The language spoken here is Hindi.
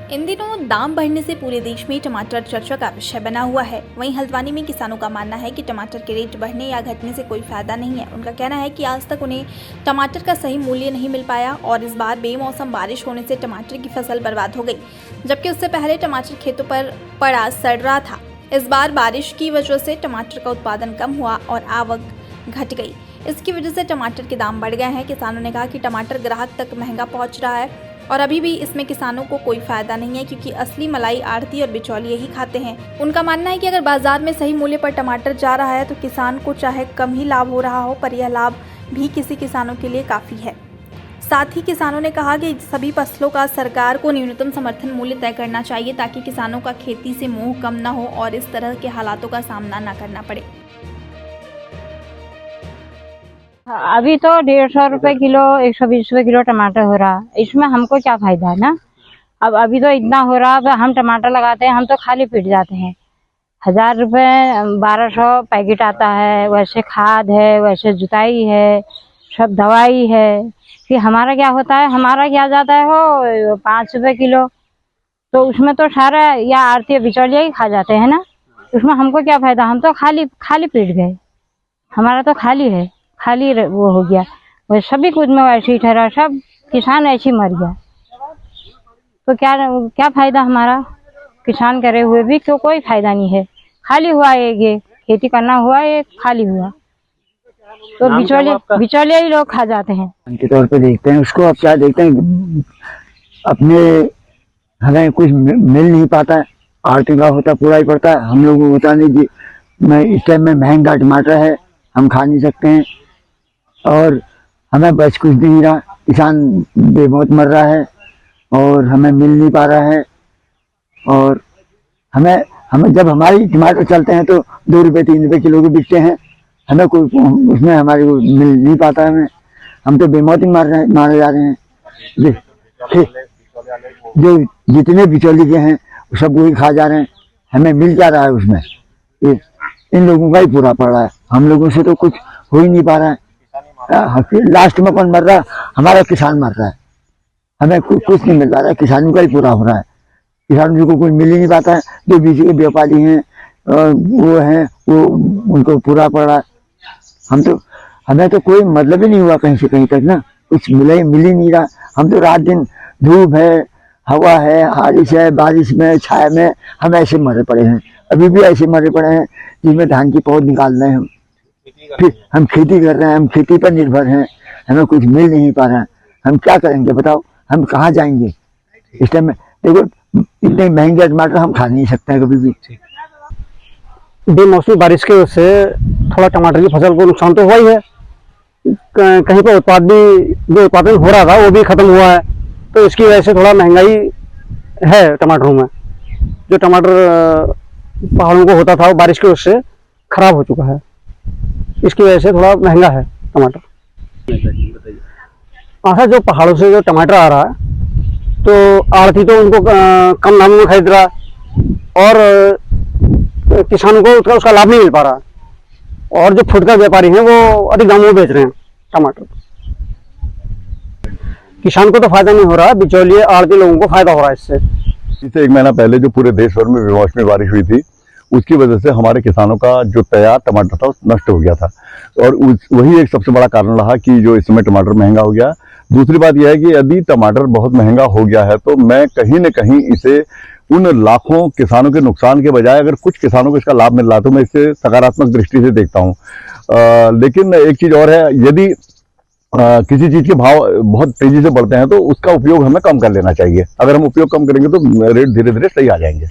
इन दिनों दाम बढ़ने से पूरे देश में टमाटर चर्चा का विषय बना हुआ है। वहीं हल्द्वानी में किसानों का मानना है कि टमाटर के रेट बढ़ने या घटने से कोई फायदा नहीं है। उनका कहना है कि आज तक उन्हें टमाटर का सही मूल्य नहीं मिल पाया और इस बार बेमौसम बारिश होने से टमाटर की फसल बर्बाद हो गई, जबकि उससे पहले टमाटर खेतों पर पड़ा सड़ रहा था। इस बार बारिश की वजह से टमाटर का उत्पादन कम हुआ और आवक घट गई। इसकी वजह से टमाटर के दाम बढ़ गए हैं। किसानों ने कहा कि टमाटर ग्राहक तक महंगा पहुंच रहा है और अभी भी इसमें किसानों को कोई फायदा नहीं है, क्योंकि असली मलाई आढ़ती और बिचौलिए ही खाते हैं। उनका मानना है कि अगर बाजार में सही मूल्य पर टमाटर जा रहा है तो किसान को चाहे कम ही लाभ हो रहा हो, पर यह लाभ भी किसी किसानों के लिए काफ़ी है। साथ ही किसानों ने कहा कि सभी फसलों का सरकार को न्यूनतम समर्थन मूल्य तय करना चाहिए, ताकि किसानों का खेती से मोह कम न हो और इस तरह के हालातों का सामना न करना पड़े। अभी तो 150 रुपए किलो, 120 रुपए किलो टमाटर हो रहा है। इसमें हमको क्या फायदा है ना। अब अभी तो इतना हो रहा है, हम टमाटर लगाते हैं, हम तो खाली पीट जाते हैं। 1000 रुपए 1200 पैकेट आता है, वैसे खाद है, वैसे जुताई है, सब दवाई है। फिर हमारा क्या होता है, हमारा क्या जाता है वो 5 रुपए किलो, तो उसमें तो सारा या आढ़ती बिचौलिया ही खा जाते हैं ना। उसमें हमको क्या फायदा, हम तो खाली पीट गए। हमारा तो खाली है, खाली वो हो गया। वह सभी कुछ में वैसे ही ठहरा, सब किसान ऐसे ही मर गया। तो क्या फायदा हमारा, किसान करे हुए भी तो कोई फायदा नहीं है। खाली हुआ ये खेती करना हुआ, ये खाली हुआ, तो बिचौलिए ही लोग खा जाते हैं। के तौर पे देखते हैं उसको। अब क्या देखते हैं, अपने हमें कुछ मिल नहीं पाता है। आर्थिक का होता पूरा ही पड़ता है, हम लोगों को होता नहीं कि मैं इस टाइम में महंगा टमाटर है, हम खा नहीं सकते हैं और हमें बस कुछ नहीं रहा। किसान बेमौत मर रहा है और हमें मिल नहीं पा रहा है। और हमें जब हमारी टमाटर चलते हैं तो 2 रुपये 3 रुपये किलो के बिकते हैं, हमें कोई उसमें हमारे को मिल नहीं पाता है। हम तो बेमौत ही मारे जा रहे हैं। जो जितने बिचौली के हैं सब वही खा जा रहे हैं, हमें मिल जा रहा है उसमें। इन लोगों का ही पूरा पड़ रहा है, हम लोगों से तो कुछ हो ही नहीं पा रहा है। लास्ट में कौन मर रहा है, हमारा किसान मर रहा है। हमें कुछ नहीं मिल पा रहा है, किसानों का ही पूरा हो रहा है। किसानों को कुछ मिल ही नहीं पाता है। जो बीच के व्यापारी हैं वो उनको पूरा पड़ रहा है। हमें तो कोई मतलब ही नहीं हुआ कहीं से कहीं तक ना, कुछ मिल ही नहीं रहा। हम तो रात दिन धूप है, हवा है, बारिश है, बारिश में छाया में हम ऐसे मरे पड़े हैं। अभी भी ऐसे मरे पड़े हैं जिसमें धान की पौध निकाल रहे हैं। फिर हम खेती कर रहे हैं, हम खेती पर निर्भर हैं, हमें कुछ मिल नहीं पा रहा है। हम क्या करेंगे बताओ, हम कहाँ जाएंगे इस टाइम में। देखो इतने महंगे टमाटर हम खा नहीं सकते हैं कभी भी। बेमौसमी बारिश की वजह से थोड़ा टमाटर की फसल को नुकसान तो हुआ ही है। कहीं पर जो उत्पादन हो रहा था वो भी खत्म हुआ है, तो इसकी वजह से थोड़ा महंगाई है टमाटरों में। जो टमाटर पहाड़ों को होता था वो बारिश की वजह से खराब हो चुका है, इसकी वजह से थोड़ा महंगा है टमाटर। ऐसा जो पहाड़ों से जो टमाटर आ रहा है तो आढ़ती तो उनको कम दामों में खरीद रहा है और किसानों को उसका लाभ नहीं मिल पा रहा, और जो फुटकर व्यापारी हैं वो अधिक दामों में बेच रहे हैं टमाटर। किसान को तो फायदा नहीं हो रहा, बिचौलिए आढ़ती लोगों को फायदा हो रहा है इससे। इससे 1 महीना पहले जो पूरे देश भर में बेमौसमी बारिश हुई थी, उसकी वजह से हमारे किसानों का जो तैयार टमाटर था नष्ट हो गया था, और वही एक सबसे बड़ा कारण रहा कि जो इस समय टमाटर महंगा हो गया। दूसरी बात यह है कि यदि टमाटर बहुत महंगा हो गया है तो मैं कहीं न कहीं इसे उन लाखों किसानों के नुकसान के बजाय अगर कुछ किसानों को इसका लाभ मिल रहा है तो मैं इसे सकारात्मक दृष्टि से देखता हूँ। लेकिन एक चीज़ और है, यदि किसी चीज़ के भाव बहुत तेजी से बढ़ते हैं तो उसका उपयोग हमें कम कर लेना चाहिए। अगर हम उपयोग कम करेंगे तो रेट धीरे धीरे सही आ जाएंगे।